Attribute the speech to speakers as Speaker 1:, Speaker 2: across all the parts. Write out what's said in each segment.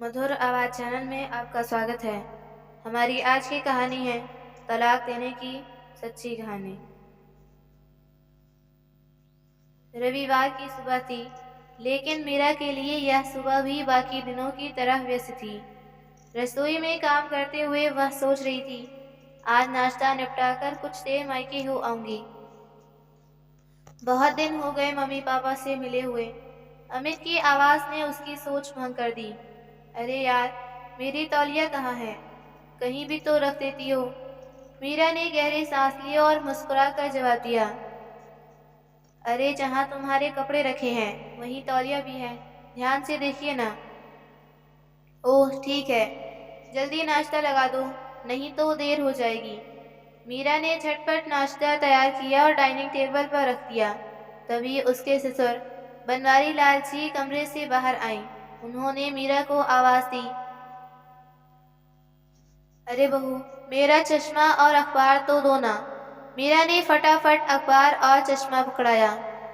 Speaker 1: मधुर आवाज़ चैनल में आपका स्वागत है। हमारी आज की कहानी है तलाक देने की सच्ची कहानी। रविवार की सुबह थी, लेकिन मीरा के लिए यह सुबह भी बाकी दिनों की तरह व्यस्त थी। रसोई में काम करते हुए वह सोच रही थी, आज नाश्ता निपटाकर कुछ देर मायके हो आऊंगी। बहुत दिन हो गए मम्मी पापा से मिले हुए। अमित की आवाज़ ने उसकी सोच भंग कर दी। अरे यार, मेरी तौलिया कहाँ है? कहीं भी तो रख देती हो। मीरा ने गहरी सांस ली और मुस्कुराकर जवाब दिया, अरे जहाँ तुम्हारे कपड़े रखे हैं वहीं तौलिया भी है, ध्यान से देखिए ना। ओह ठीक है, जल्दी नाश्ता लगा दो, नहीं तो देर हो जाएगी। मीरा ने झटपट नाश्ता तैयार किया और डाइनिंग टेबल पर रख दिया। तभी उसके ससुर बनवारी लाल जी कमरे से बाहर आए। उन्होंने मीरा को आवाज दी, अरे बहू, मेरा चश्मा और अखबार तो दो ना। मीरा ने फटाफट अखबार और चश्मा पकड़ाया।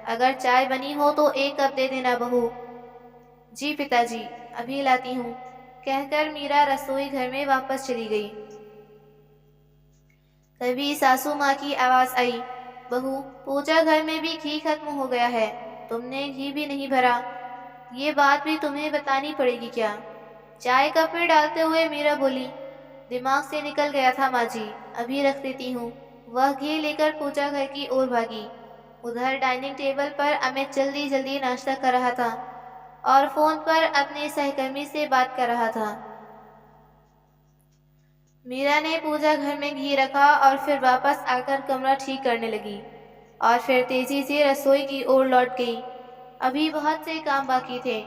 Speaker 1: अगर चाय बनी हो तो एक कप दे देना बहू। जी पिताजी, अभी लाती हूँ, कहकर मीरा रसोई घर में वापस चली गई। तभी सासू माँ की आवाज आई, बहू, पूजा घर में भी घी खत्म हो गया है, तुमने घी भी नहीं भरा। ये बात भी तुम्हें बतानी पड़ेगी क्या? चाय कप में डालते हुए मीरा बोली, दिमाग से निकल गया था माँ जी, अभी रख देती हूँ। वह घी लेकर पूजा घर की ओर भागी। उधर डाइनिंग टेबल पर अमित जल्दी जल्दी नाश्ता कर रहा था और फोन पर अपने सहकर्मी से बात कर रहा था। मीरा ने पूजा घर में घी रखा और फिर वापस आकर कमरा ठीक करने लगी और फिर तेजी से रसोई की ओर लौट गई। अभी बहुत से काम बाकी थे।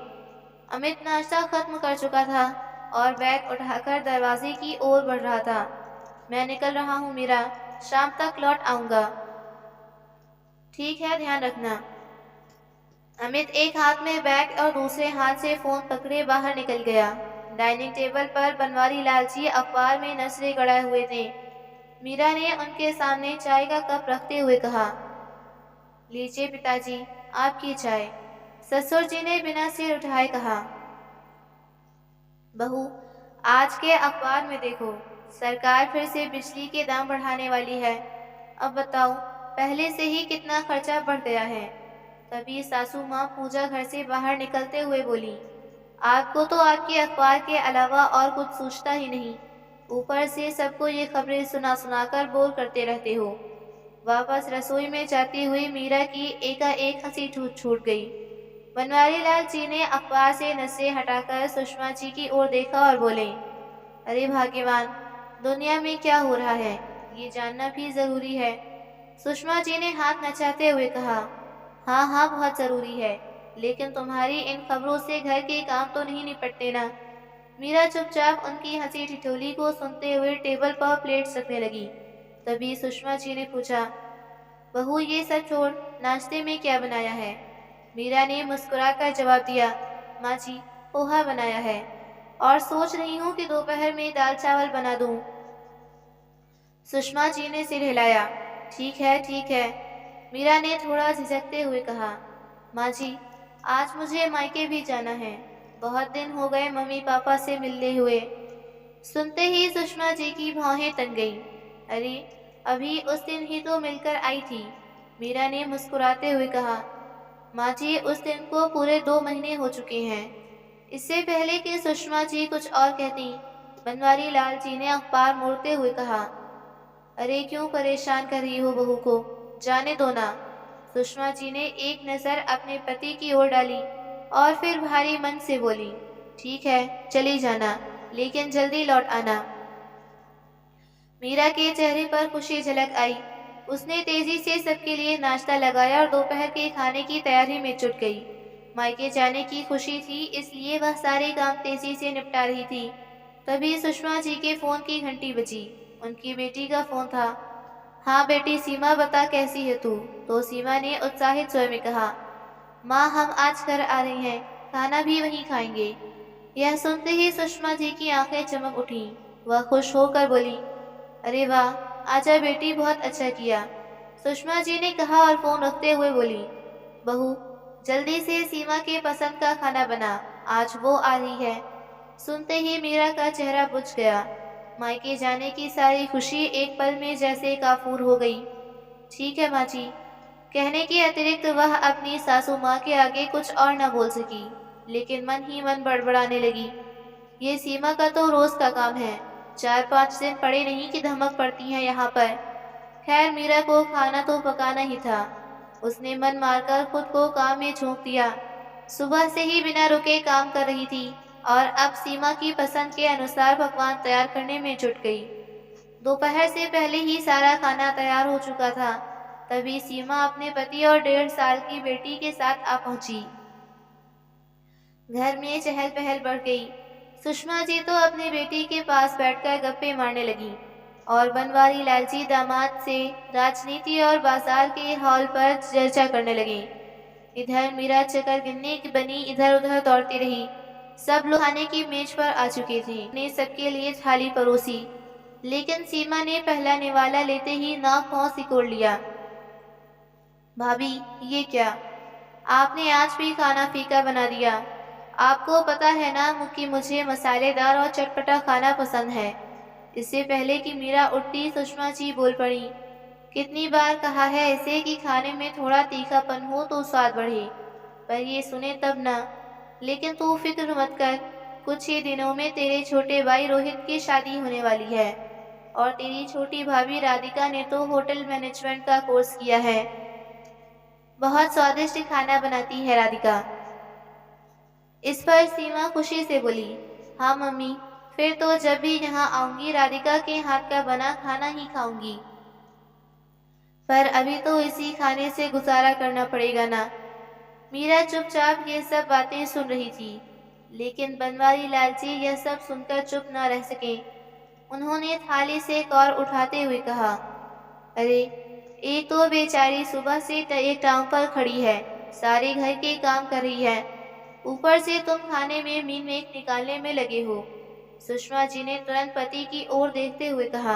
Speaker 1: अमित नाश्ता खत्म कर चुका था और बैग उठाकर दरवाजे की ओर बढ़ रहा था। मैं निकल रहा हूँ मीरा, शाम तक लौट आऊंगा। ठीक है, ध्यान रखना। अमित एक हाथ में बैग और दूसरे हाथ से फोन पकड़े बाहर निकल गया। डाइनिंग टेबल पर बनवारी लाल जी अखबार में नजरें गड़ाए हुए थे। मीरा ने उनके सामने चाय का कप रखते हुए कहा, लीजिए पिताजी, आपकी चाय। ससुर जी ने बिना सिर उठाए कहा, बहू, आज के अखबार में देखो, सरकार फिर से बिजली के दाम बढ़ाने वाली है। अब बताओ, पहले से ही कितना खर्चा बढ़ गया है। तभी सासू माँ पूजा घर से बाहर निकलते हुए बोली, आपको तो आपके अखबार के अलावा और कुछ सोचता ही नहीं, ऊपर से सबको ये खबरें सुना सुनाकर बोर करते रहते हो। वापस रसोई में जाती हुई मीरा की एकाएक हंसी छूट गई। बनवारी लाल जी ने अखबार से नजरें हटाकर सुषमा जी की ओर देखा और बोले, अरे भाग्यवान, दुनिया में क्या हो रहा है ये जानना भी जरूरी है। सुषमा जी ने हाथ नचाते हुए कहा, हाँ हाँ बहुत जरूरी है, लेकिन तुम्हारी इन खबरों से घर के काम तो नहीं निपटते ना। मीरा चुपचाप उनकी हंसी ठिठोली को सुनते हुए टेबल पर प्लेट्स रखने लगी। तभी सुषमा जी ने पूछा, बहू ये सब छोड़, नाश्ते में क्या बनाया है? मीरा ने मुस्कुराकर जवाब दिया, माँ जी, पोहा बनाया है और सोच रही हूँ कि दोपहर में दाल चावल बना दूँ। सुषमा जी ने सिर हिलाया, ठीक है ठीक है। मीरा ने थोड़ा झिझकते हुए कहा, माँ जी, आज मुझे मायके भी जाना है, बहुत दिन हो गए मम्मी पापा से मिलने हुए। सुनते ही सुषमा जी की भौहें तन गईं। अरे, अभी उस दिन ही तो मिलकर आई थी। मीरा ने मुस्कुराते हुए कहा, माँ जी, उस दिन को पूरे 2 महीने हो चुके हैं। इससे पहले कि सुषमा जी कुछ और कहती, बनवारी लाल जी ने अखबार मोड़ते हुए कहा, अरे क्यों परेशान कर रही हो बहू को, जाने दो ना। सुषमा जी ने एक नजर अपने पति की ओर डाली और फिर भारी मन से बोली, ठीक है, चली जाना, लेकिन जल्दी लौट आना। मीरा के चेहरे पर खुशी झलक आई। उसने तेजी से सबके लिए नाश्ता लगाया और दोपहर के खाने की तैयारी में जुट गई। मायके जाने की खुशी थी, इसलिए वह सारे काम तेजी से निपटा रही थी। तभी सुषमा जी के फोन की घंटी बजी। उनकी बेटी का फोन था। हाँ बेटी सीमा, बता कैसी है तू? तो सीमा ने उत्साहित स्वर में कहा, माँ हम आज घर आ रही हैं, खाना भी वहीं खाएंगे। यह सुनते ही सुषमा जी की आंखें चमक उठी। वह खुश होकर बोली, अरे वाह, आजा बेटी, बहुत अच्छा किया। सुषमा जी ने कहा और फोन रखते हुए बोली, बहू, जल्दी से सीमा के पसंद का खाना बना, आज वो आ रही है। सुनते ही मीरा का चेहरा बुझ गया। मायके जाने की सारी खुशी एक पल में जैसे काफूर हो गई। ठीक है माँ जी, कहने के अतिरिक्त वह अपनी सासू माँ के आगे कुछ और न बोल सकी, लेकिन मन ही मन बड़बड़ाने लगी। ये सीमा का तो रोज का काम है, 4-5 दिन पड़े नहीं कि धमक पड़ती है यहाँ पर। खैर मीरा को खाना तो पकाना ही था। उसने मन मारकर खुद को काम में झोंक दिया। सुबह से ही बिना रुके काम कर रही थी और अब सीमा की पसंद के अनुसार पकवान तैयार करने में जुट गई। दोपहर से पहले ही सारा खाना तैयार हो चुका था। तभी सीमा अपने पति और 1.5 साल की बेटी के साथ आ पहुंची। घर में चहल पहल बढ़ गई। सुषमा जी तो अपनी बेटी के पास बैठकर गप्पे मारने लगी और बनवारी लालजी दामाद से राजनीति और बाजार के हॉल पर चर्चा करने लगे। इधर मीरा चक्कर गिनने की बनी इधर उधर दौड़ती रही। सब लोग खाने की मेज पर आ चुके थे। ने सबके लिए थाली परोसी, लेकिन सीमा ने पहला निवाला लेते ही नाक पांव सिकोड़ लिया। भाभी, ये क्या? आपने आज भी खाना फीका बना दिया। आपको पता है ना कि मुझे मसालेदार और चटपटा खाना पसंद है। इससे पहले कि मीरा उठती, सुषमा जी बोल पड़ी। कितनी बार कहा है इसे कि खाने में थोड़ा तीखापन हो तो स्वाद बढ़े, पर ये सुने तब ना। लेकिन तू फिक्र मत कर, कुछ ही दिनों में तेरे छोटे भाई रोहित की शादी होने वाली है और तेरी छोटी भाभी राधिका ने तो होटल मैनेजमेंट का कोर्स किया है। बहुत स्वादिष्ट खाना बनाती है राधिका। इस पर सीमा खुशी से बोली, हाँ मम्मी, फिर तो जब भी यहाँ आऊंगी राधिका के हाथ का बना खाना ही खाऊंगी। पर अभी तो इसी खाने से गुजारा करना पड़ेगा ना। मीरा चुपचाप ये सब बातें सुन रही थी, लेकिन बनवारी लालजी यह सब सुनकर चुप न रह सके। उन्होंने थाली से कौर उठाते हुए कहा, अरे एक तो बेचारी सुबह से एक टांग पर खड़ी है, सारे घर के काम कर रही है, ऊपर से तुम खाने में मीन मेख निकालने में लगे हो। सुषमा जी ने तुरंत पति की ओर देखते हुए कहा,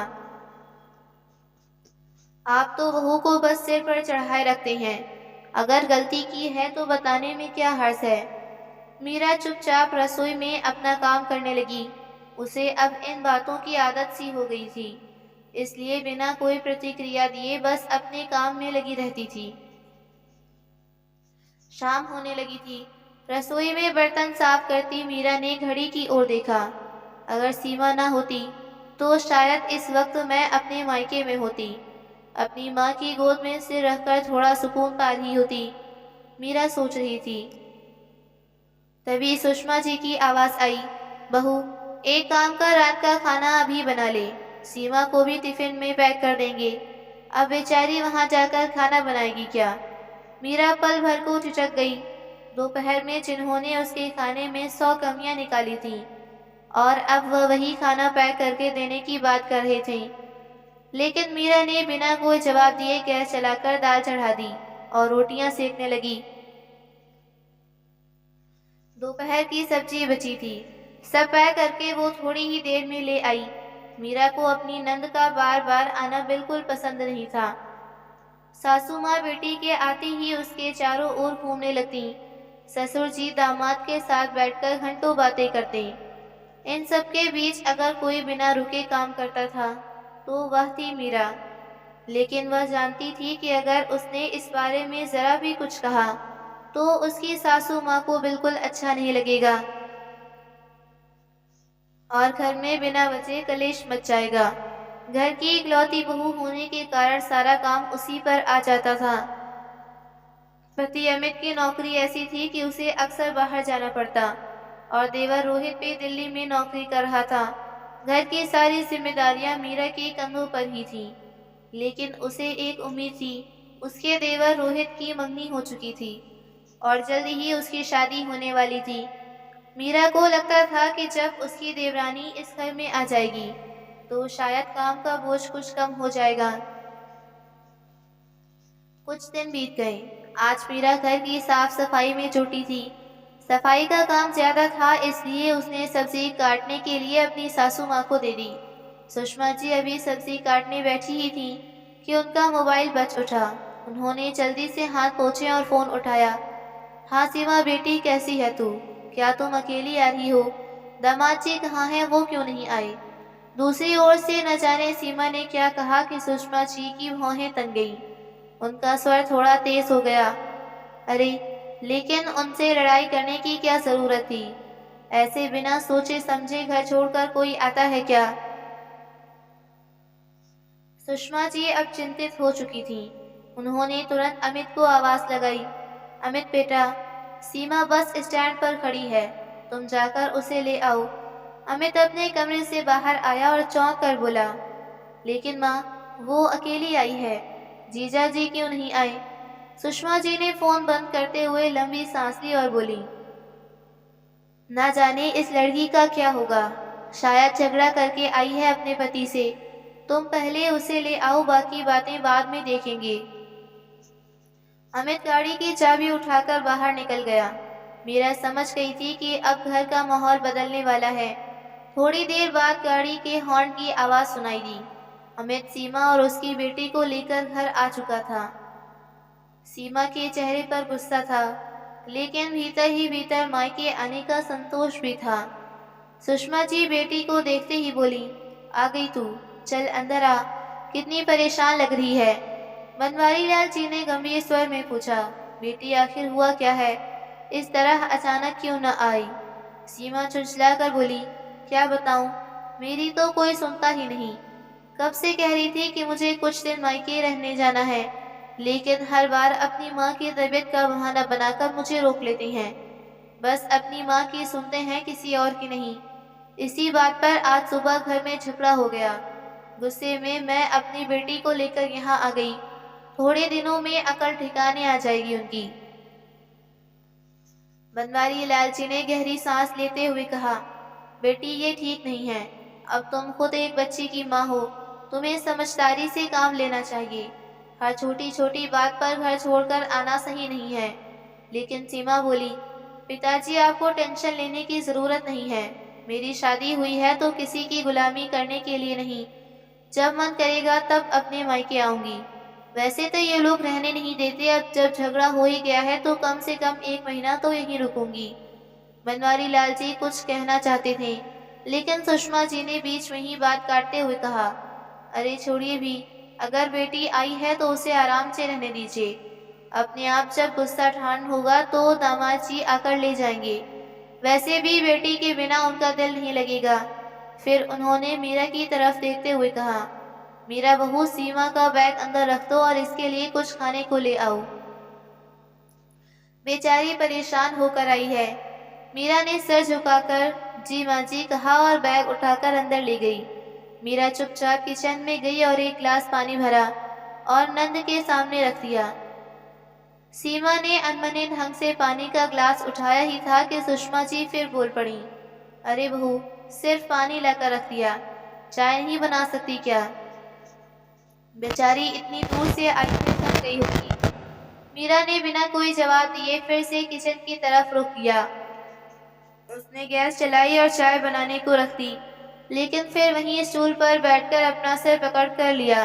Speaker 1: आप तो बहू को बस सिर पर चढ़ाए रखते हैं, अगर गलती की है तो बताने में क्या हर्ज है। मीरा चुपचाप रसोई में अपना काम करने लगी। उसे अब इन बातों की आदत सी हो गई थी, इसलिए बिना कोई प्रतिक्रिया दिए बस अपने काम में लगी रहती थी। शाम होने लगी थी। रसोई में बर्तन साफ करती मीरा ने घड़ी की ओर देखा। अगर सीमा ना होती तो शायद इस वक्त मैं अपने मायके में होती, अपनी माँ की गोद में सिर रखकर थोड़ा सुकून पा रही होती, मीरा सोच रही थी। तभी सुषमा जी की आवाज आई, बहू एक काम कर, रात का खाना अभी बना ले, सीमा को भी टिफिन में पैक कर देंगे। अब बेचारी वहां जाकर खाना बनाएगी क्या? मीरा पल भर को ठिठक गई। दोपहर में जिन्होंने उसके खाने में 100 कमियां निकाली थी और अब वह वही खाना पैक करके देने की बात कर रहे थे। लेकिन मीरा ने बिना कोई जवाब दिए गैस चलाकर दाल चढ़ा दी और रोटियां सेकने लगी। दोपहर की सब्जी बची थी, सब पैक करके वो थोड़ी ही देर में ले आई। मीरा को अपनी नंद का बार बार आना बिल्कुल पसंद नहीं था। सासू माँ बेटी के आते ही उसके चारों ओर घूमने लगती। ससुर जी दामाद के साथ बैठकर घंटों बातें करते। इन सब के बीच अगर कोई बिना रुके काम करता था तो वह थी मीरा। लेकिन वह जानती थी कि अगर उसने इस बारे में जरा भी कुछ कहा तो उसकी सासू माँ को बिल्कुल अच्छा नहीं लगेगा और घर में बिना वजह कलेश मच जाएगा। घर की इकलौती बहू होने के कारण सारा काम उसी पर आ जाता था। पति अमित की नौकरी ऐसी थी कि उसे अक्सर बाहर जाना पड़ता और देवर रोहित भी दिल्ली में नौकरी कर रहा था। घर की सारी जिम्मेदारियां मीरा के कंधों पर ही थी, लेकिन उसे एक उम्मीद थी। उसके देवर रोहित की मंगनी हो चुकी थी और जल्द ही उसकी शादी होने वाली थी। मीरा को लगता था कि जब उसकी देवरानी इस घर में आ जाएगी तो शायद काम का बोझ कुछ कम हो जाएगा। कुछ दिन बीत गए। आज मीरा घर की साफ सफाई में जुटी थी। सफाई का काम ज्यादा था, इसलिए उसने सब्जी काटने के लिए अपनी सासू माँ को दे दी। सुषमा जी अभी सब्जी काटने बैठी ही थी कि उनका मोबाइल बज उठा। उन्होंने जल्दी से हाथ पोंछे और फोन उठाया। हाँ सीमा बेटी, कैसी है तू? क्या तुम अकेली आ रही हो? दामाद जी कहाँ हैं, वो क्यों नहीं आए? दूसरी ओर से न जाने सीमा ने क्या कहा कि सुषमा जी की भौहें तन गईं। उनका स्वर थोड़ा तेज हो गया। अरे, लेकिन उनसे लड़ाई करने की क्या जरूरत थी? ऐसे बिना सोचे समझे घर छोड़कर कोई आता है क्या? सुषमा जी अब चिंतित हो चुकी थीं। उन्होंने तुरंत अमित को आवाज लगाई। अमित बेटा, सीमा बस स्टैंड पर खड़ी है, तुम जाकर उसे ले आओ। अमित अपने कमरे से बाहर आया और चौंक कर बोला, लेकिन माँ, वो अकेली आई है, जीजा जी क्यों नहीं आए? सुषमा जी ने फोन बंद करते हुए लंबी सांस ली और बोली, ना जाने इस लड़की का क्या होगा, शायद झगड़ा करके आई है अपने पति से। तुम पहले उसे ले आओ, बाकी बातें बाद में देखेंगे। अमित गाड़ी की चाबी उठाकर बाहर निकल गया। मीरा समझ गई थी कि अब घर का माहौल बदलने वाला है। थोड़ी देर बाद गाड़ी के हॉर्न की आवाज सुनाई दी। अमित सीमा और उसकी बेटी को लेकर घर आ चुका था। सीमा के चेहरे पर गुस्सा था, लेकिन भीतर ही भीतर मायके आने का संतोष भी था। सुषमा जी बेटी को देखते ही बोली, आ गई तू, चल अंदर आ, कितनी परेशान लग रही है? बनवारी लाल जी ने गंभीर स्वर में पूछा, बेटी आखिर हुआ क्या है? इस तरह अचानक क्यों न आई? सीमा चुंचला कर बोली, क्या बताऊं, मेरी तो कोई सुनता ही नहीं। कब से कह रही थी कि मुझे कुछ दिन मायके रहने जाना है, लेकिन हर बार अपनी माँ की तबीयत का बहाना बनाकर मुझे रोक लेती हैं। बस अपनी माँ की सुनते हैं, किसी और की नहीं। इसी बात पर आज सुबह घर में झगड़ा हो गया। गुस्से में मैं अपनी बेटी को लेकर यहाँ आ गई। थोड़े दिनों में अकल ठिकाने आ जाएगी उनकी। बनवारी लाल जी ने गहरी सांस लेते हुए कहा, बेटी ये ठीक नहीं है। अब तुम खुद एक बच्ची की माँ हो, तुम्हें समझदारी से काम लेना चाहिए। हर छोटी छोटी बात पर घर छोड़कर आना सही नहीं है। लेकिन सीमा बोली, पिताजी आपको टेंशन लेने की जरूरत नहीं है। मेरी शादी हुई है तो किसी की गुलामी करने के लिए नहीं। जब मन करेगा तब अपने मायके आऊंगी। वैसे तो ये लोग रहने नहीं देते, अब जब झगड़ा हो ही गया है तो कम से कम 1 महीना तो यहीं रुकूंगी। बनवारी लाल जी कुछ कहना चाहते थे, लेकिन सुषमा जी ने बीच में ही बात काटते हुए कहा, अरे छोड़िए भी, अगर बेटी आई है तो उसे आराम से रहने दीजिए। अपने आप जब गुस्सा ठान होगा तो दामाद जी आकर ले जाएंगे। वैसे भी बेटी के बिना उनका दिल नहीं लगेगा। फिर उन्होंने मीरा की तरफ देखते हुए कहा, मीरा बहू, सीमा का बैग अंदर रख दो और इसके लिए कुछ खाने को ले आओ। बेचारी परेशान होकर आई है। मीरा ने सिर झुकाकर जी माँ जी कहा और बैग उठाकर अंदर ले गई। मीरा चुपचाप किचन में गई और एक गिलास पानी भरा और नंद के सामने रख दिया। सीमा ने अनमने ढंग से पानी का ग्लास उठाया ही था कि सुषमा जी फिर बोल पड़ी, अरे बहू, सिर्फ पानी लाकर रख दिया, चाय नहीं बना सकती क्या? बेचारी इतनी दूर से आई हुई थक गई होगी। मीरा ने बिना कोई जवाब दिए फिर से किचन की तरफ रुख किया। उसने गैस चलाई और चाय बनाने को रख दी, लेकिन फिर वहीं स्टूल पर बैठकर अपना सिर पकड़ कर लिया।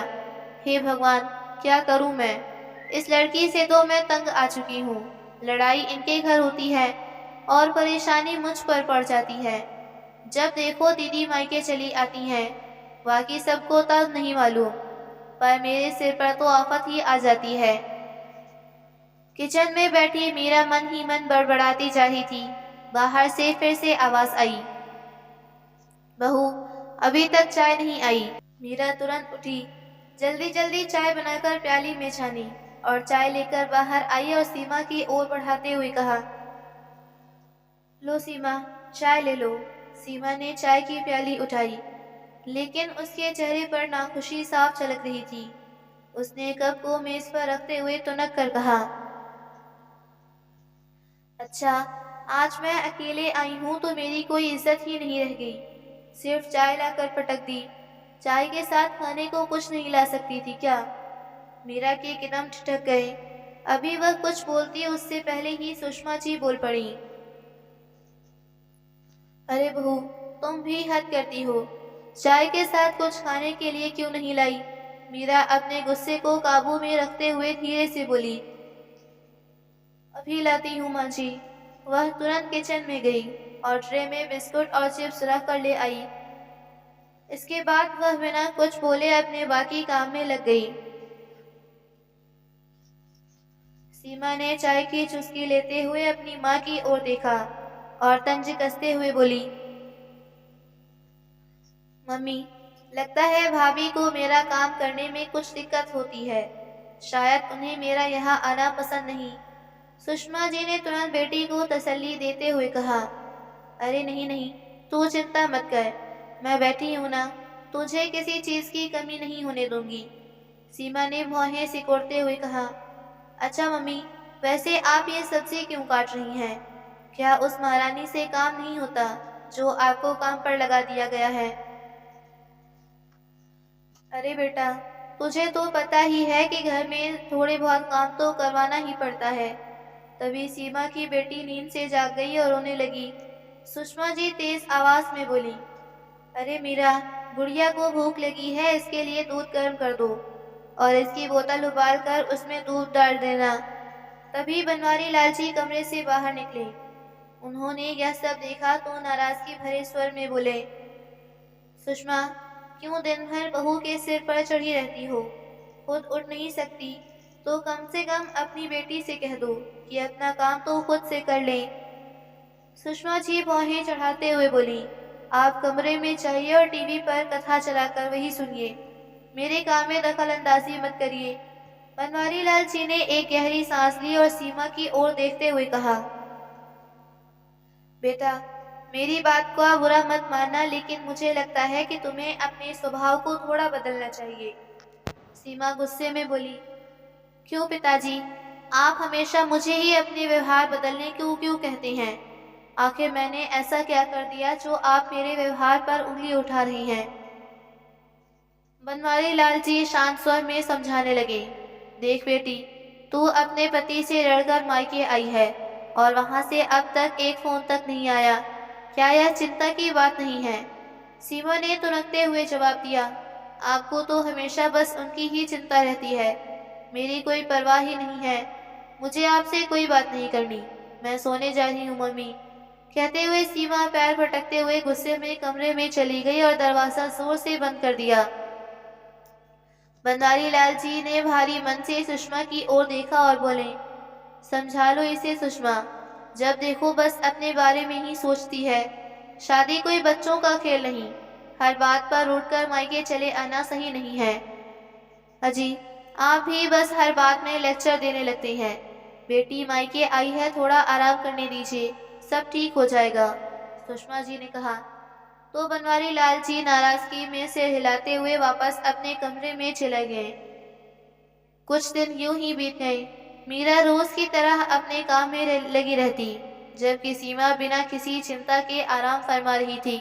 Speaker 1: हे भगवान, क्या करूं मैं? इस लड़की से तो मैं तंग आ चुकी हूँ। लड़ाई इनके घर होती है और परेशानी मुझ पर पड़ जाती है। जब देखो दीदी मायके चली आती हैं, बाकी सबको तब नहीं मालूम, पर मेरे सिर पर तो आफत ही आ जाती है। किचन में बैठी मीरा मन ही मन बड़बड़ाती जा रही थी। बाहर से फिर से आवाज आई, बहू, अभी तक चाय नहीं आई। मीरा तुरंत उठी, जल्दी जल्दी चाय बनाकर प्याली में छानी और चाय लेकर बाहर आई और सीमा की ओर बढ़ाते हुए कहा, लो सीमा, चाय ले लो। सीमा ने चाय की प्याली उठाई, लेकिन उसके चेहरे पर नाखुशी साफ झलक रही थी। उसने कप को मेज पर रखते हुए तुनक कर कहा, अच्छा, आज मैं अकेले आई हूँ तो मेरी कोई इज्जत ही नहीं रह गई। सिर्फ चाय लाकर पटक दी। चाय के साथ खाने को कुछ नहीं ला सकती थी क्या? मीरा के कदम ठिठक गए। अभी वह कुछ बोलती उससे पहले ही सुषमा जी बोल पड़ी, अरे बहू, तुम भी हद करती हो। चाय के साथ कुछ खाने के लिए क्यों नहीं लाई? मीरा अपने गुस्से को काबू में रखते हुए धीरे से बोली, अभी लाती हूँ माँ जी। वह तुरंत किचन में गई। और ट्रे में बिस्कुट और चिप्स रख कर ले आई। इसके बाद वह बिना कुछ बोले अपने बाकी काम में लग गई। सीमा ने चाय की चुस्की लेते हुए अपनी माँ की ओर देखा और तंज कसते हुए बोली, मम्मी, लगता है भाभी को मेरा काम करने में कुछ दिक्कत होती है। शायद उन्हें मेरा यहाँ आना पसंद नहीं। सुषमा जी ने तुरंत बेटी को तसल्ली देते हुए कहा, अरे नहीं नहीं, तू चिंता मत कर, मैं बैठी हूँ ना, तुझे किसी चीज़ की कमी नहीं होने दूंगी। सीमा ने भौहें सिकोड़ते हुए कहा, अच्छा मम्मी, वैसे आप ये सब्जी क्यों काट रही हैं? क्या उस महारानी से काम नहीं होता जो आपको काम पर लगा दिया गया है? अरे बेटा, तुझे तो पता ही है कि घर में थोड़े बहुत काम तो करवाना ही पड़ता है। तभी सीमा की बेटी नींद से जाग गई और रोने लगी। सुषमा जी तेज आवाज में बोली, अरे मीरा, गुड़िया को भूख लगी है, इसके लिए दूध गर्म कर दो और इसकी बोतल उबाल कर उसमें दूध डाल देना। तभी बनवारी लाल जी कमरे से बाहर निकले। उन्होंने यह सब देखा तो नाराजगी भरे स्वर में बोले, सुषमा, क्यों दिन भर बहू के सिर पर चढ़ी रहती हो? खुद उठ नहीं सकती तो कम से कम अपनी बेटी से कह दो कि अपना काम तो खुद से कर ले। सुषमा जी भौहें चढ़ाते हुए बोली, आप कमरे में जाइए और टीवी पर कथा चलाकर वही सुनिए, मेरे काम में दखल अंदाजी मत करिए। बनवारी लाल जी ने एक गहरी सांस ली और सीमा की ओर देखते हुए कहा, बेटा, मेरी बात को बुरा मत मानना, लेकिन मुझे लगता है कि तुम्हें अपने स्वभाव को थोड़ा बदलना चाहिए। सीमा गुस्से में बोली, क्यों पिताजी, आप हमेशा मुझे ही अपने व्यवहार बदलने क्यों क्यों कहते हैं? आखिर मैंने ऐसा क्या कर दिया जो आप मेरे व्यवहार पर उंगली उठा रही हैं? बनवारी लाल जी शांत स्वर में समझाने लगे, देख बेटी, तू अपने पति से लड़कर मायके आई है और वहां से अब तक एक फोन तक नहीं आया। क्या यह चिंता की बात नहीं है? सीमा ने तुरंते हुए जवाब दिया, आपको तो हमेशा बस उनकी ही चिंता रहती है, मेरी कोई परवाह ही नहीं है। मुझे आपसे कोई बात नहीं करनी, मैं सोने जा रही हूँ मम्मी। कहते हुए सीमा पैर भटकते हुए गुस्से में कमरे में चली गई और दरवाजा जोर से बंद कर दिया। बनवारी लाल जी ने भारी मन से सुषमा की ओर देखा और बोले, समझा लो इसे सुषमा, जब देखो बस अपने बारे में ही सोचती है। शादी कोई बच्चों का खेल नहीं, हर बात पर उठकर मायके चले आना सही नहीं है। अजी, आप भी बस हर बात में लेक्चर देने लगते हैं। बेटी मायके आई है, थोड़ा आराम करने दीजिए, सब ठीक हो जाएगा, सुषमा जी ने कहा। तो बनवारी लाल जी नाराजगी में सिर हिलाते हुए वापस अपने कमरे में चले गए। कुछ दिन यूं ही बीत गए। मीरा रोज की तरह अपने काम में लगी रहती, जबकि सीमा बिना किसी चिंता के आराम फरमा रही थी।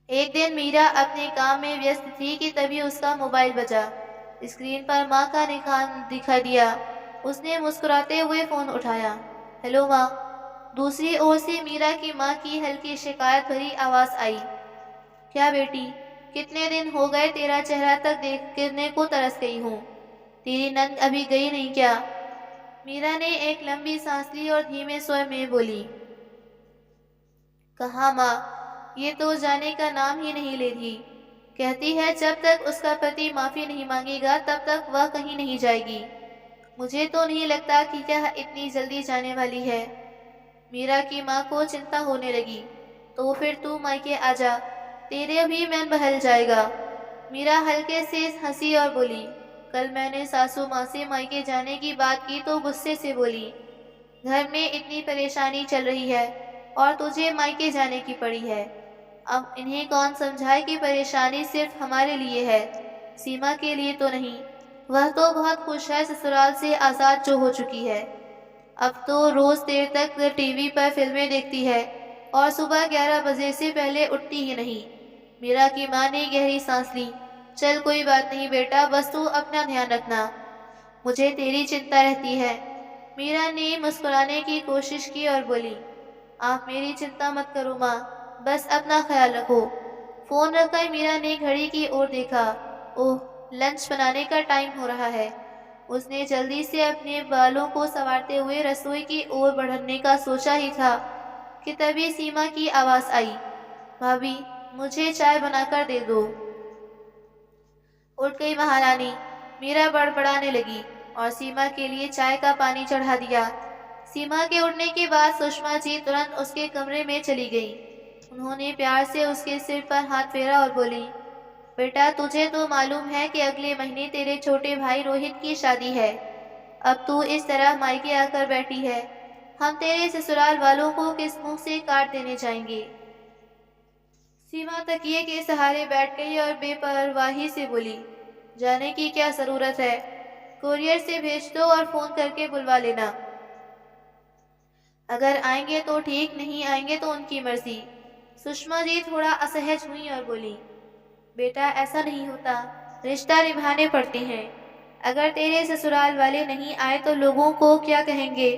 Speaker 1: एक दिन मीरा अपने काम में व्यस्त थी कि तभी उसका मोबाइल बजा। स्क्रीन पर माँ का निशान दिखाई दिया। उसने मुस्कुराते हुए फोन उठाया। हेलो माँ। दूसरी ओर से मीरा की माँ की हल्की शिकायत भरी आवाज आई। क्या बेटी, कितने दिन हो गए, तेरा चेहरा तक देखने को तरस गई हूँ। तेरी नंद अभी गई नहीं क्या? मीरा ने एक लंबी सांस ली और धीमे स्वर में बोली, कहाँ माँ, ये तो जाने का नाम ही नहीं ले रही। कहती है जब तक उसका पति माफी नहीं मांगेगा तब तक वह कहीं नहीं जाएगी। मुझे तो नहीं लगता कि यह इतनी जल्दी जाने वाली है। मीरा की माँ को चिंता होने लगी। तो फिर तू मायके आजा, तेरे भी मन बहल जाएगा। मीरा हल्के से हंसी और बोली, कल मैंने सासू माँ से मायके जाने की बात की तो गुस्से से बोली, घर में इतनी परेशानी चल रही है और तुझे मायके जाने की पड़ी है। अब इन्हें कौन समझाए कि परेशानी सिर्फ हमारे लिए है, सीमा के लिए तो नहीं। वह तो बहुत खुश है, ससुराल से आज़ाद जो हो चुकी है। अब तो रोज देर तक टीवी पर फिल्में देखती है और सुबह 11 बजे से पहले उठती ही नहीं। मीरा की माँ ने गहरी सांस ली। चल कोई बात नहीं बेटा, बस तू अपना ध्यान रखना, मुझे तेरी चिंता रहती है। मीरा ने मुस्कुराने की कोशिश की और बोली, आप मेरी चिंता मत करो माँ, बस अपना ख्याल रखो। फोन रखकर मीरा ने घड़ी की ओर देखा। ओह, लंच बनाने का टाइम हो रहा है। उसने जल्दी से अपने बालों को संवारते हुए रसोई की ओर बढ़ने का सोचा ही था कि तभी सीमा की आवाज़ आई, भाभी मुझे चाय बनाकर दे दो। उठ गई महारानी। मीरा बड़बड़ाने लगी और सीमा के लिए चाय का पानी चढ़ा दिया। सीमा के उठने के बाद सुषमा जी तुरंत उसके कमरे में चली गई। उन्होंने प्यार से उसके सिर पर हाथ फेरा और बोली, बेटा तुझे तो मालूम है कि अगले महीने तेरे छोटे भाई रोहित की शादी है। अब तू इस तरह मायके आकर बैठी है, हम तेरे ससुराल वालों को किस मुंह से काट देने जाएंगे। सीमा तकिए के सहारे बैठ गई और बेपरवाही से बोली, जाने की क्या जरूरत है, कुरियर से भेज दो और फोन करके बुलवा लेना। अगर आएंगे तो ठीक, नहीं आएंगे तो उनकी मर्जी। सुषमा जी थोड़ा असहज हुई और बोली, बेटा ऐसा नहीं होता, रिश्ता निभाने पड़ते हैं। अगर तेरे ससुराल वाले नहीं आए तो लोगों को क्या कहेंगे।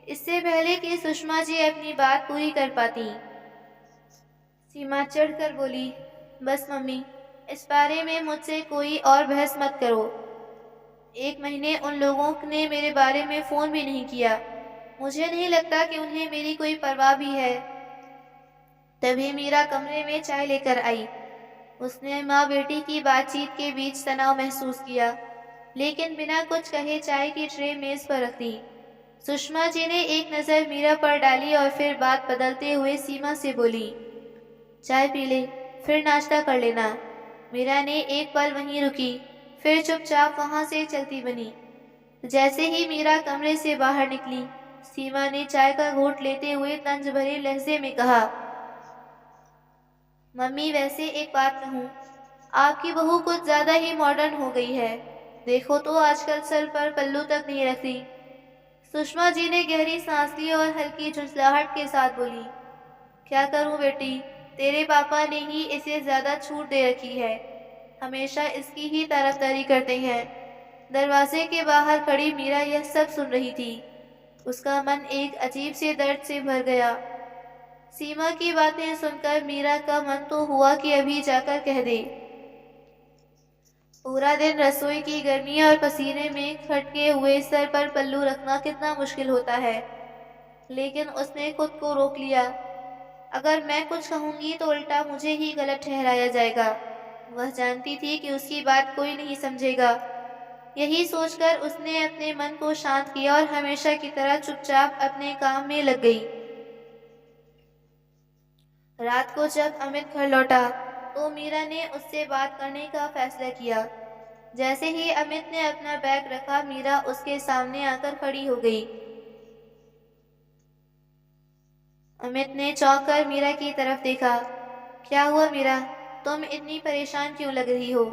Speaker 1: इससे पहले कि सुषमा जी अपनी बात पूरी कर पाती, सीमा चढ़कर बोली, बस मम्मी, इस बारे में मुझसे कोई और बहस मत करो। 1 महीने उन लोगों ने मेरे बारे में फ़ोन भी नहीं किया। मुझे नहीं लगता कि उन्हें मेरी कोई परवाह भी है। तभी मीरा कमरे में चाय लेकर आई। उसने माँ बेटी की बातचीत के बीच तनाव महसूस किया, लेकिन बिना कुछ कहे चाय की ट्रे मेज पर रख दी। सुषमा जी ने एक नज़र मीरा पर डाली और फिर बात बदलते हुए सीमा से बोली, चाय पी ले, फिर नाश्ता कर लेना। मीरा ने एक पल वहीं रुकी, फिर चुपचाप वहां से चलती बनी। जैसे ही मीरा कमरे से बाहर निकली, सीमा ने चाय का घूंट लेते हुए तंज भरे लहजे में कहा, मम्मी वैसे एक बात कहूँ, आपकी बहू कुछ ज्यादा ही मॉडर्न हो गई है। देखो तो आजकल सर पर पल्लू तक नहीं रखती। सुषमा जी ने गहरी सांस ली और हल्की झुंझलाहट के साथ बोली, क्या करूं बेटी, तेरे पापा ने ही इसे ज्यादा छूट दे रखी है, हमेशा इसकी ही तरफदारी करते हैं। दरवाजे के बाहर खड़ी मीरा यह सब सुन रही थी। उसका मन एक अजीब से दर्द से भर गया। सीमा की बातें सुनकर मीरा का मन तो हुआ कि अभी जाकर कह दे। पूरा दिन रसोई की गर्मी और पसीने में खटके हुए सर पर पल्लू रखना कितना मुश्किल होता है, लेकिन उसने खुद को रोक लिया। अगर मैं कुछ कहूंगी तो उल्टा मुझे ही गलत ठहराया जाएगा। वह जानती थी कि उसकी बात कोई नहीं समझेगा। यही सोचकर उसने अपने मन को शांत किया और हमेशा की तरह चुपचाप अपने काम में लग गई। रात को जब अमित घर लौटा तो मीरा ने उससे बात करने का फैसला किया। जैसे ही अमित ने अपना बैग रखा, मीरा उसके सामने आकर खड़ी हो गई। अमित ने चौंक कर मीरा की तरफ देखा। क्या हुआ मीरा, तुम इतनी परेशान क्यों लग रही हो?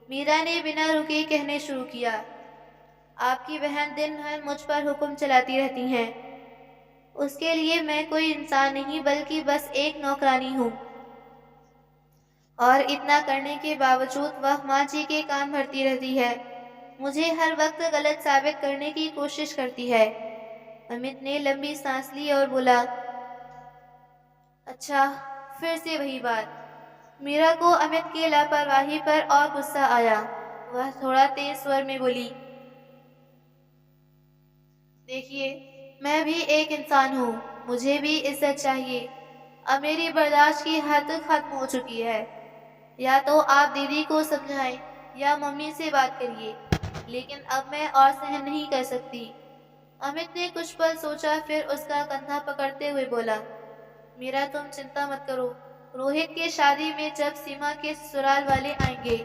Speaker 1: मीरा ने बिना रुके कहने शुरू किया, आपकी बहन दिन भर मुझ पर हुक्म चलाती रहती हैं। उसके लिए मैं कोई इंसान नहीं बल्कि बस एक नौकरानी हूँ, और इतना करने के बावजूद वह माँ जी के कान भरती रहती है। मुझे हर वक्त गलत साबित करने की कोशिश करती है। अमित ने लंबी सांस ली और बोला, अच्छा, फिर से वही बात। मीरा को अमित की लापरवाही पर और गुस्सा आया। वह थोड़ा तेज स्वर में बोली, देखिए, मैं भी एक इंसान हूँ, मुझे भी इज्जत चाहिए। अब मेरी बर्दाश्त की हद खत्म हो चुकी है। या तो आप दीदी को समझाएं या मम्मी से बात करिए, लेकिन अब मैं और सहन नहीं कर सकती। अमित ने कुछ पल सोचा, फिर उसका कंधा पकड़ते हुए बोला, मीरा तुम चिंता मत करो। रोहित की शादी में जब सीमा के ससुराल वाले आएंगे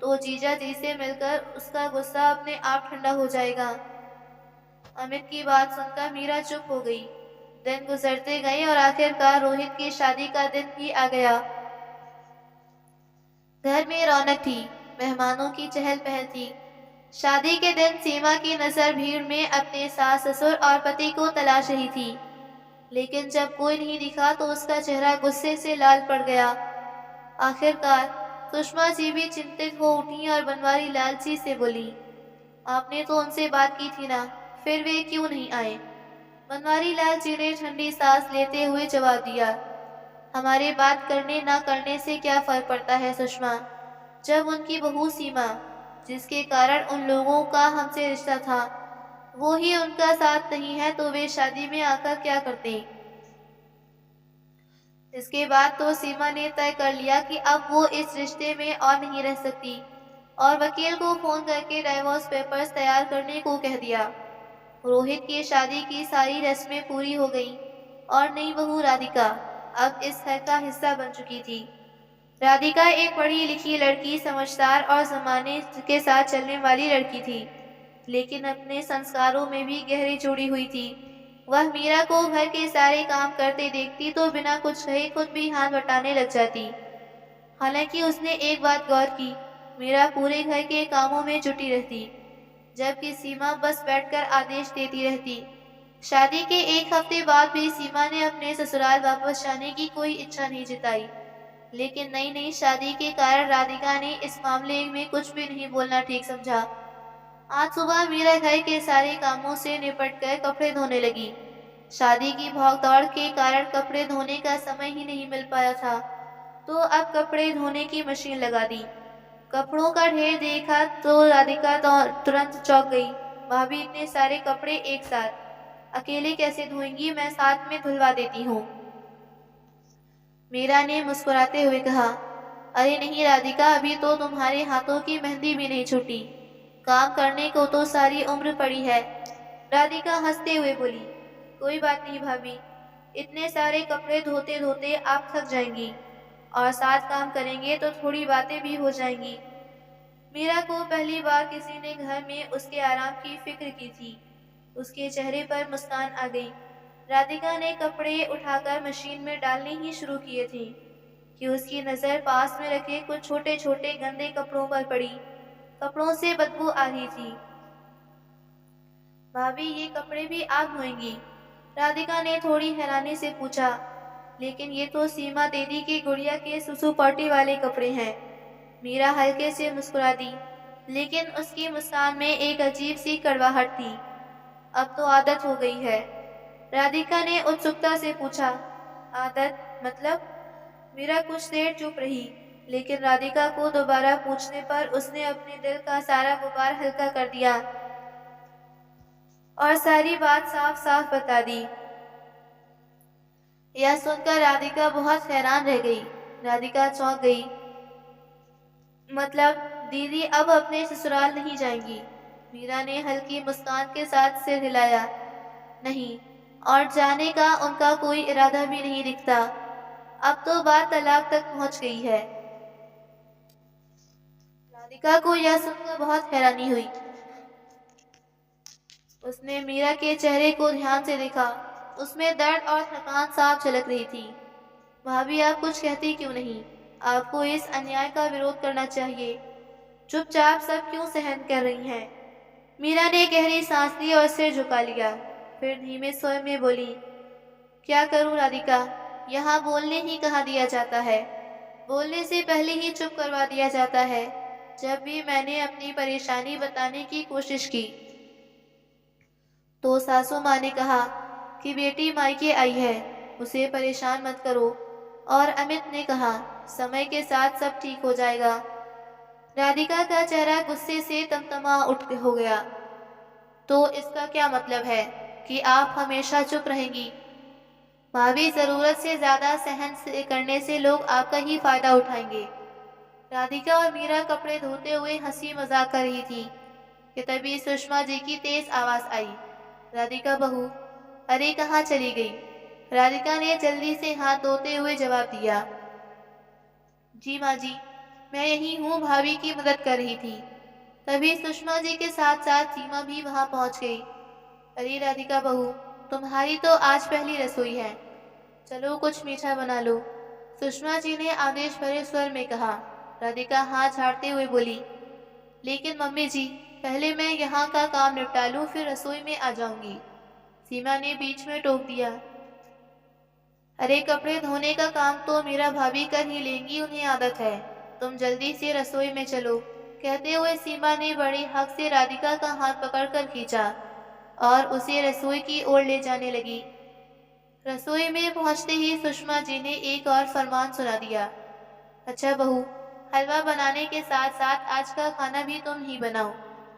Speaker 1: तो जीजा जी से मिलकर उसका गुस्सा अपने आप ठंडा हो जाएगा। अमित की बात सुनकर मीरा चुप हो गई। दिन गुजरते गए और आखिरकार रोहित की शादी का दिन भी आ गया। घर में रौनक थी, मेहमानों की चहल पहल थी। शादी के दिन सीमा की नजर भीड़ में अपने सास ससुर और पति को तलाश रही थी, लेकिन जब कोई नहीं दिखा तो उसका चेहरा गुस्से से लाल पड़ गया। आखिरकार सुषमा जी भी चिंतित हो उठी और बनवारी लाल जी से बोली, आपने तो उनसे बात की थी ना, फिर वे क्यों नहीं आए? बनवारी लाल जी ने ठंडी सांस लेते हुए जवाब दिया, हमारे बात करने ना करने से क्या फर्क पड़ता है सुषमा। जब उनकी बहू सीमा, जिसके कारण उन लोगों का हमसे रिश्ता था, वो ही उनका साथ नहीं है तो वे शादी में आकर क्या करते? इसके बाद तो सीमा ने तय कर लिया कि अब वो इस रिश्ते में और नहीं रह सकती और वकील को फोन करके डाइवोर्स पेपर्स तैयार करने को कह दिया। रोहित की शादी की सारी रस्में पूरी हो गईं और नई बहू राधिका अब इस घर का हिस्सा बन चुकी थी। राधिका एक पढ़ी लिखी लड़की, समझदार और जमाने के साथ चलने वाली लड़की थी, लेकिन अपने संस्कारों में भी गहरी जुड़ी हुई थी। वह मीरा को घर के सारे काम करते देखती तो बिना कुछ कहे खुद भी हाथ बटाने लग जाती। हालांकि उसने एक बात गौर की, मीरा पूरे घर के कामों में जुटी रहती, जबकि सीमा बस बैठकर आदेश देती रहती। शादी के एक हफ्ते बाद भी सीमा ने अपने ससुराल वापस जाने की कोई इच्छा नहीं जताई, लेकिन नई नई शादी के कारण राधिका ने इस मामले में कुछ भी नहीं बोलना ठीक समझा। आज सुबह मीरा घर के सारे कामों से निपटकर कपड़े धोने लगी। शादी की भागदौड़ के कारण कपड़े धोने का समय ही नहीं मिल पाया था, तो अब कपड़े धोने की मशीन लगा दी। कपड़ों का ढेर देखा तो राधिका तुरंत चौंक गई। भाभी, इतने सारे कपड़े एक साथ अकेले कैसे धोएंगी? मैं साथ में धुलवा देती हूँ, मीरा ने मुस्कुराते हुए कहा। अरे नहीं राधिका, अभी तो तुम्हारे हाथों की मेहंदी भी नहीं छूटी, काम करने को तो सारी उम्र पड़ी है। राधिका हंसते हुए बोली, कोई बात नहीं भाभी, इतने सारे कपड़े धोते धोते आप थक जाएंगी और साथ काम करेंगे तो थोड़ी बातें भी हो जाएंगी। मीरा को पहली बार किसी ने घर में उसके आराम की फिक्र की थी। उसके चेहरे पर मुस्कान आ गई। राधिका ने कपड़े उठाकर मशीन में डालने ही शुरू किए थे कि उसकी नजर पास में रखे कुछ छोटे छोटे गंदे कपड़ों पर पड़ी। कपड़ों से बदबू आ रही थी। भाभी, ये कपड़े भी आप धोएंगी? राधिका ने थोड़ी हैरानी से पूछा। लेकिन ये तो सीमा दीदी की गुड़िया के सुसु पार्टी वाले कपड़े हैं। मीरा हल्के से मुस्कुरा दी, लेकिन उसकी मुस्कान में एक अजीब सी कड़वाहट थी। अब तो आदत हो गई है। राधिका ने उत्सुकता से पूछा। आदत मतलब? मीरा कुछ देर चुप रही, लेकिन राधिका को दोबारा पूछने पर उसने अपने दिल का सारा गुबार हल्का कर दिया और सारी बात साफ साफ बता दी। यह सुनकर राधिका बहुत हैरान रह गई। राधिका चौंक गई। मतलब दीदी अब अपने ससुराल नहीं जाएंगी? मीरा ने हल्की मुस्कान के साथ सिर हिलाया। नहीं, और जाने का उनका कोई इरादा भी नहीं दिखता। अब तो बात तलाक तक पहुंच गई है। राधिका को यह सुनकर बहुत हैरानी हुई। उसने मीरा के चेहरे को ध्यान से देखा। उसमें दर्द और थकान साफ झलक रही थी। भाभी, आप कुछ कहती क्यों नहीं? आपको इस अन्याय का विरोध करना चाहिए। चुपचाप सब क्यों सहन कर रही हैं? मीरा ने गहरी सांस ली और सिर झुका लिया। फिर धीमे स्वर में बोली, क्या करूं राधिका? यहाँ बोलने ही कहा दिया जाता है। बोलने से पहले ही चुप करवा दिया जाता है। जब भी मैंने अपनी परेशानी बताने की कोशिश की तो सासू माँ ने कहा कि बेटी मायके आई है, उसे परेशान मत करो। और अमित ने कहा समय के साथ सब ठीक हो जाएगा। राधिका का चेहरा गुस्से से तमतमा उठ हो गया। तो इसका क्या मतलब है कि आप हमेशा चुप रहेंगी? भाभी, जरूरत से ज्यादा करने से लोग आपका ही फायदा उठाएंगे। राधिका और मीरा कपड़े धोते हुए हंसी मजाक कर रही थी कि तभी सुषमा जी की तेज आवाज आई। राधिका बहू, अरे कहाँ चली गई? राधिका ने जल्दी से हाथ धोते हुए जवाब दिया। जी माँ जी, मैं यही हूँ, भाभी की मदद कर रही थी। तभी सुषमा जी के साथ साथ सीमा भी वहां पहुंच गई। अरे राधिका बहू, तुम्हारी तो आज पहली रसोई है, चलो कुछ मीठा बना लो, सुषमा जी ने आदेश भरे स्वर में कहा। राधिका हाथ झाड़ते हुए बोली, लेकिन मम्मी जी, पहले मैं यहाँ का काम निपटा लूं, फिर रसोई में आ जाऊंगी। सीमा ने बीच में टोक दिया। अरे कपड़े धोने का काम तो मेरा भाभी कर ही लेंगी, उन्हें आदत है। तुम जल्दी से रसोई में चलो। कहते हुए सीमा ने बड़े हक से राधिका का हाथ पकड़कर खींचा और उसे रसोई की ओर ले जाने लगी। रसोई में पहुंचते ही सुषमा जी ने एक और फरमान सुना दिया। अच्छा बहू, हलवा बनाने के साथ साथ आज का खाना भी तुम ही बनाओ।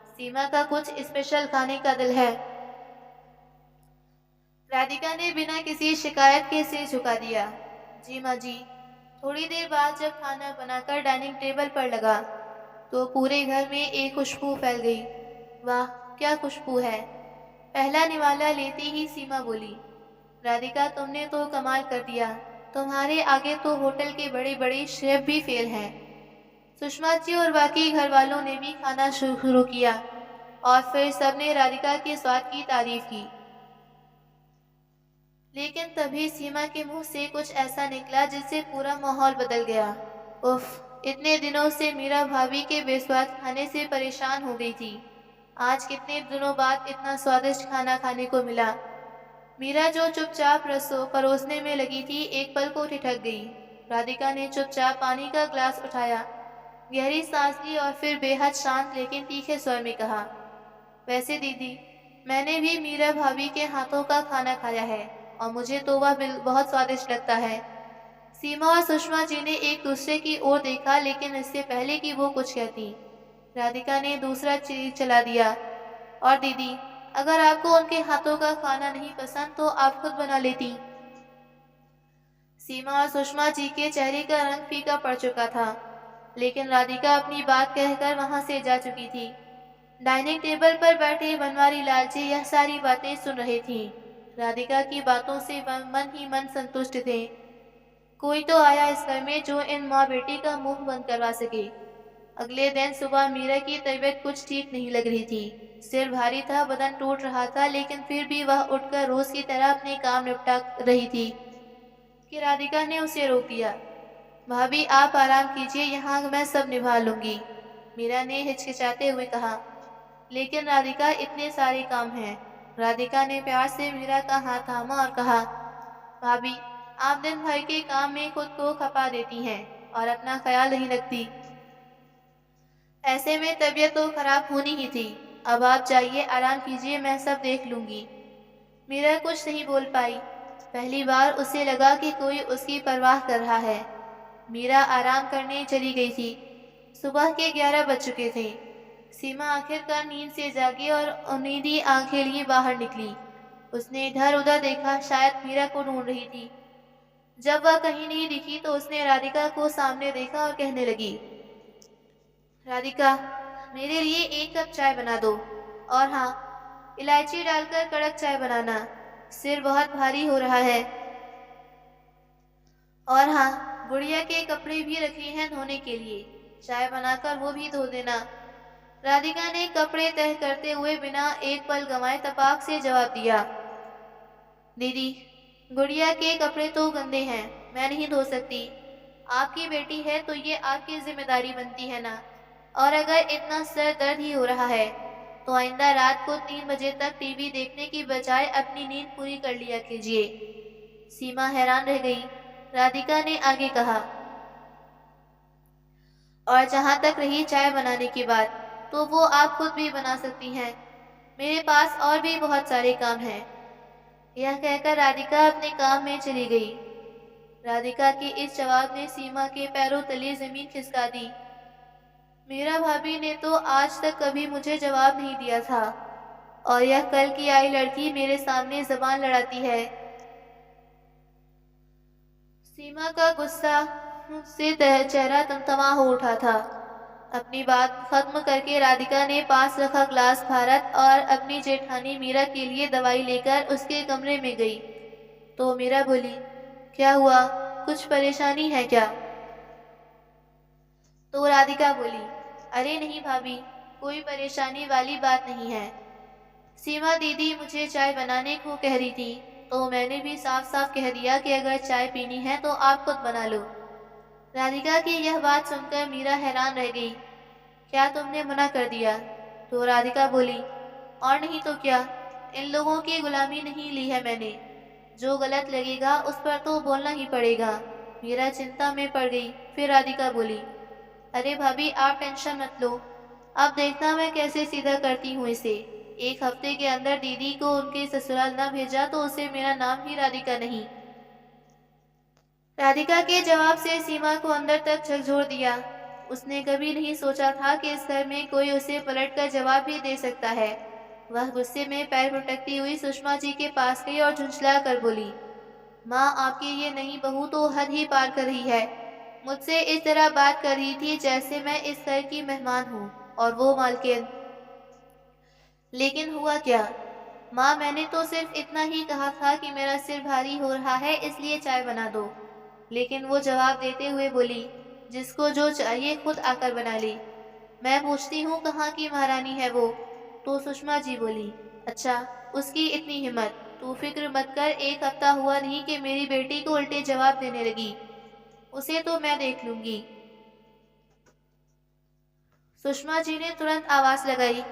Speaker 1: सीमा का कुछ स्पेशल खाने का दिल है। राधिका ने बिना किसी शिकायत के सिर झुका दिया। जी माँ जी। थोड़ी देर बाद जब खाना बनाकर डाइनिंग टेबल पर लगा तो पूरे घर में एक खुशबू फैल गई। वाह, क्या खुशबू है! पहला निवाला लेते ही सीमा बोली, राधिका तुमने तो कमाल कर दिया। तुम्हारे आगे तो होटल के बड़े बड़े शेफ भी फेल हैं। सुषमा जी और बाकी घर वालों ने भी खाना शुरू किया और फिर सबने राधिका के स्वाद की तारीफ की। लेकिन तभी सीमा के मुंह से कुछ ऐसा निकला जिससे पूरा माहौल बदल गया। उफ, इतने दिनों से मीरा भाभी के बेस्वाद खाने से परेशान हो गई थी। आज कितने दिनों बाद इतना स्वादिष्ट खाना खाने को मिला। मीरा जो चुपचाप परोसने में लगी थी, एक पल को ठिठक गई। राधिका ने चुपचाप पानी का ग्लास उठाया, गहरी सांस ली और फिर बेहद शांत लेकिन तीखे स्वर में कहा, वैसे दीदी, मैंने भी मीरा भाभी के हाथों का खाना खाया है और मुझे तो वह बहुत स्वादिष्ट लगता है। सीमा और सुषमा जी ने एक दूसरे की ओर देखा, लेकिन इससे पहले कि वो कुछ कहती, राधिका ने दूसरा चीज चला दिया, और दीदी, अगर आपको उनके हाथों का खाना नहीं पसंद तो आप खुद बना लेती। सीमा और सुषमा जी के चेहरे का रंग फीका पड़ चुका था, लेकिन राधिका अपनी बात कहकर वहां से जा चुकी थी। डाइनिंग टेबल पर बैठे बनवारी लाल जी यह सारी बातें सुन रहे थे। राधिका की बातों से वह मन ही मन संतुष्ट थे। कोई तो आया इस घर में जो इन माँ बेटी का मुंह बंद करवा सके। अगले दिन सुबह मीरा की तबीयत कुछ ठीक नहीं लग रही थी। सिर भारी था, बदन टूट रहा था, लेकिन फिर भी वह उठकर रोज की तरह अपने काम निपटा रही थी कि राधिका ने उसे रोक दिया। भाभी आप आराम कीजिए, यहाँ मैं सब निभा लूंगी, मीरा ने हिचकिचाते हुए कहा। लेकिन राधिका, इतने सारे काम हैं। राधिका ने प्यार से मीरा का हाथ थामा और कहा, भाभी आप दिन भर के काम में खुद को खपा देती हैं और अपना ख्याल नहीं रखती। ऐसे में तबीयत तो खराब होनी ही थी। अब आप जाइए, आराम कीजिए, मैं सब देख लूंगी। मीरा कुछ नहीं बोल पाई। पहली बार उसे लगा कि कोई उसकी परवाह कर रहा है। मीरा आराम करने चली गई थी। सुबह के 11 बज चुके थे। सीमा आखिरकार नींद से जागी और उन्नीदी आंखें लिए बाहर निकली। उसने इधर उधर देखा, शायद मीरा को ढूंढ रही थी। जब वह कहीं नहीं दिखी तो उसने राधिका को सामने देखा और कहने लगी, राधिका, मेरे लिए 1 कप चाय बना दो, और हाँ, इलायची डालकर कड़क चाय बनाना। सिर बहुत भारी हो रहा है। और हाँ, गुड़िया के कपड़े भी रखे हैं धोने के लिए, चाय बनाकर वो भी धो देना। राधिका ने कपड़े तह करते हुए बिना एक पल गंवाए तपाक से जवाब दिया, दीदी, गुड़िया के कपड़े तो गंदे हैं, मैं नहीं धो सकती। आपकी बेटी है तो ये आपकी जिम्मेदारी बनती है ना। और अगर इतना सर दर्द ही हो रहा है तो आइंदा रात को 3 बजे तक टीवी देखने की बजाय अपनी नींद पूरी कर लिया कीजिए। सीमा हैरान रह गई। राधिका ने आगे कहा, और जहां तक रही चाय बनाने की बात, तो वो आप खुद भी बना सकती हैं। मेरे पास और भी बहुत सारे काम हैं। यह कहकर राधिका अपने काम में चली गई। राधिका के इस जवाब ने सीमा के पैरों तले जमीन खिसका दी। मीरा भाभी ने तो आज तक कभी मुझे जवाब नहीं दिया था, और यह कल की आई लड़की मेरे सामने जबान लड़ाती है। सीमा का गुस्सा से चेहरा तमतमा हो उठा था। अपनी बात खत्म करके राधिका ने पास रखा ग्लास भारत और अपनी जेठानी मीरा के लिए दवाई लेकर उसके कमरे में गई। तो मीरा बोली, क्या हुआ, कुछ परेशानी है क्या? तो राधिका बोली, अरे नहीं भाभी, कोई परेशानी वाली बात नहीं है। सीमा दीदी मुझे चाय बनाने को कह रही थी, तो मैंने भी साफ साफ कह दिया कि अगर चाय पीनी है तो आप खुद बना लो। राधिका की यह बात सुनकर मीरा हैरान रह गई। क्या तुमने मना कर दिया? तो राधिका बोली, और नहीं तो क्या, इन लोगों की गुलामी नहीं ली है मैंने। जो गलत लगेगा उस पर तो बोलना ही पड़ेगा। मीरा चिंता में पड़ गई। फिर राधिका बोली, अरे भाभी आप टेंशन मत लो, अब देखना मैं कैसे सीधा करती हूँ इसे। 1 हफ्ते के अंदर दीदी को उनके ससुराल न भेजा तो उसे मेरा नाम ही राधिका नहीं। राधिका के जवाब से सीमा को अंदर तक झकझोर दिया। उसने कभी नहीं सोचा था कि इस घर में कोई उसे पलटकर जवाब भी दे सकता है। वह गुस्से में पैर पटकती हुई सुषमा जी के पास गई और झुंझला कर बोली, माँ, आपकी ये नई बहू तो हद ही पार कर रही है। मुझसे इस तरह बात कर रही थी जैसे मैं इस घर की मेहमान हूँ और वो मालकिन। लेकिन हुआ क्या? माँ, मैंने तो सिर्फ इतना ही कहा था कि मेरा सिर भारी हो रहा है इसलिए चाय बना दो। लेकिन वो जवाब देते हुए बोली, जिसको जो चाहिए खुद आकर बना ले। मैं पूछती हूँ कहाँ की महारानी है वो? तो सुषमा जी बोली, अच्छा, उसकी इतनी हिम्मत। तू फिक्र मत कर, एक हफ्ता हुआ नहीं कि मेरी बेटी को उल्टे जवाब देने लगी। उसे तो मैं देख लूंगी। सुषमा जी ने तुरंत आवाज लगाई,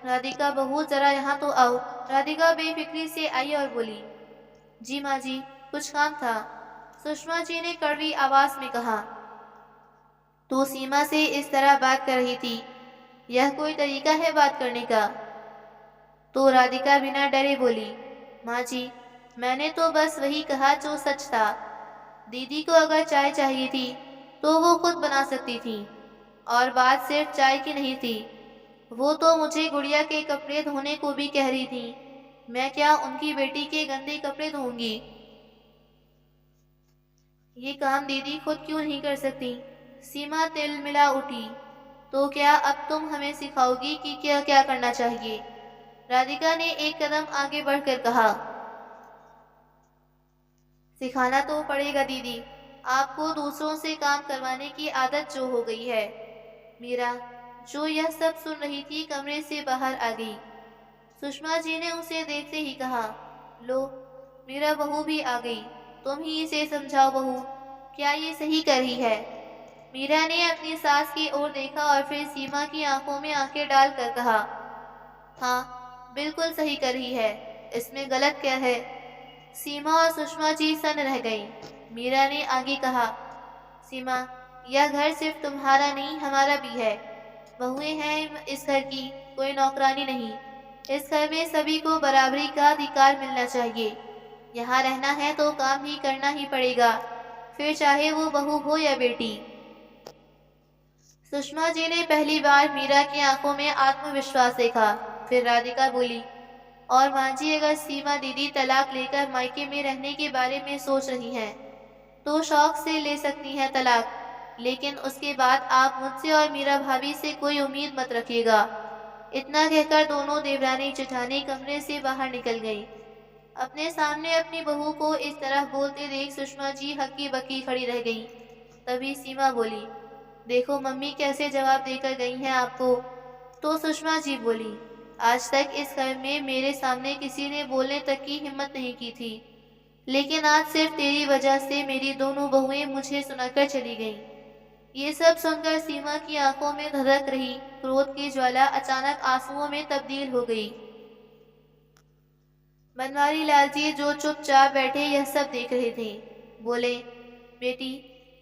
Speaker 1: राधिका बहू, जरा यहाँ तो आओ। राधिका बेफिक्री से आई और बोली, जी माँ जी, कुछ काम था। सुषमा जी ने कड़वी आवाज में कहा, तू सीमा से इस तरह बात कर रही थी, यह कोई तरीका है बात करने का? तो राधिका बिना डरे बोली, माँ जी, मैंने तो बस वही कहा जो सच था। दीदी को अगर चाय चाहिए थी तो वो खुद बना सकती थी, और बात सिर्फ चाय की नहीं थी। वो तो मुझे गुड़िया के कपड़े धोने को भी कह रही थी। मैं क्या उनकी बेटी के गंदे कपड़े धोऊंगी? ये काम दीदी खुद क्यों नहीं कर सकती? सीमा तिलमिला उठी, तो क्या अब तुम हमें सिखाओगी कि क्या क्या करना चाहिए? राधिका ने एक कदम आगे बढ़कर कहा, सिखाना तो पड़ेगा दीदी, आपको दूसरों से काम करवाने की आदत जो हो गई है। मीरा, जो यह सब सुन रही थी, कमरे से बाहर आ गई। सुषमा जी ने उसे देखते ही कहा, लो, मेरा बहू भी आ गई। तुम ही इसे समझाओ बहू, क्या ये सही कर रही है? मीरा ने अपनी सास की ओर देखा और फिर सीमा की आंखों में आंखें डालकर कहा, हाँ, बिल्कुल सही कर रही है, इसमें गलत क्या है? सीमा और सुषमा जी सन रह गईं। मीरा ने आगे कहा, सीमा, यह घर सिर्फ तुम्हारा नहीं हमारा भी है। बहुएं हैं इस घर की, कोई नौकरानी नहीं। इस घर में सभी को बराबरी का अधिकार मिलना चाहिए। यहाँ रहना है तो काम ही करना ही पड़ेगा, फिर चाहे वो बहू हो या बेटी। सुषमा जी ने पहली बार मीरा की आंखों में आत्मविश्वास देखा। फिर राधिका बोली, और माँ जी, अगर सीमा दीदी तलाक लेकर मायके में रहने के बारे में सोच रही हैं, तो शौक से ले सकती हैं तलाक, लेकिन उसके बाद आप मुझसे और मीरा भाभी से कोई उम्मीद मत रखिएगा। इतना कहकर दोनों देवरानी जेठानी कमरे से बाहर निकल गईं। अपने सामने अपनी बहू को इस तरह बोलते देख सुषमा जी हक्की बक्की खड़ी रह गईं। तभी सीमा बोली, देखो मम्मी कैसे जवाब देकर गई हैं आपको। तो सुषमा जी बोली, आज तक इस घर में मेरे सामने किसी ने बोलने तक की हिम्मत नहीं की थी, लेकिन आज सिर्फ तेरी वजह से मेरी दोनों बहुएं मुझे सुनाकर चली गईं। ये सब सुनकर सीमा की आंखों में धधक रही क्रोध की ज्वाला अचानक आंसुओं में तब्दील हो गई। बनवारी लाल जी, जो चुपचाप बैठे यह सब देख रहे थे, बोले, बेटी,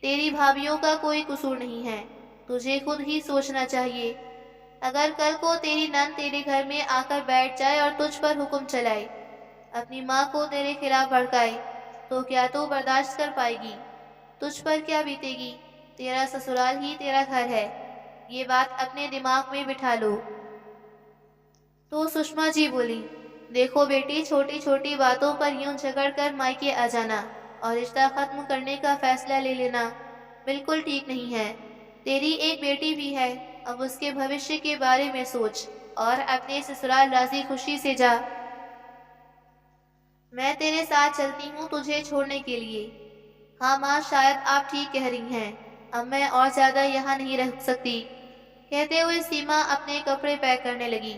Speaker 1: तेरी भाभीियों का कोई कसूर नहीं है, तुझे खुद ही सोचना चाहिए। अगर कल को तेरी नंद तेरे घर में आकर बैठ जाए और तुझ पर हुक्म चलाए, अपनी माँ को तेरे खिलाफ भड़काए, तो क्या तू बर्दाश्त कर पाएगी? तुझ पर क्या बीतेगी? तेरा ससुराल ही तेरा घर है, ये बात अपने दिमाग में बिठा लो। तो सुषमा जी बोली, देखो बेटी, छोटी छोटी बातों पर यूं झगड़ कर मायके आ जाना और रिश्ता खत्म करने का फैसला ले लेना बिल्कुल ठीक नहीं है। तेरी एक बेटी भी है, अब उसके भविष्य के बारे में सोच और अपने ससुराल राजी खुशी से जा। मैं तेरे साथ चलती हूँ तुझे छोड़ने के लिए। हाँ माँ, शायद आप ठीक कह रही हैं, अब मैं और ज्यादा यहाँ नहीं रह सकती। कहते हुए सीमा अपने कपड़े पैक करने लगी।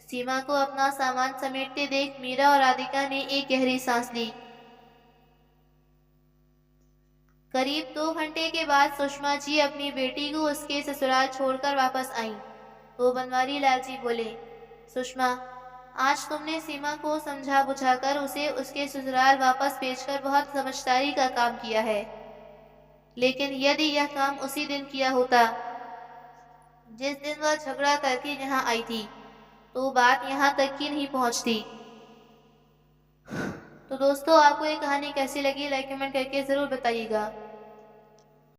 Speaker 1: सीमा को अपना सामान समेटते देख मीरा और राधिका ने एक गहरी सांस ली। करीब 2 घंटे के बाद सुषमा जी अपनी बेटी को उसके ससुराल छोड़कर वापस आईं। तो बनवारी लाल जी बोले, सुषमा, आज तुमने सीमा को समझा बुझाकर उसे उसके ससुराल वापस भेजकर बहुत समझदारी का काम किया है। लेकिन यदि यह काम उसी दिन किया होता जिस दिन वह झगड़ा करके यहाँ आई थी, तो बात यहाँ तक की नहीं पहुँचती। तो दोस्तों, आपको ये कहानी कैसी लगी, लाइक कमेंट करके ज़रूर बताइएगा।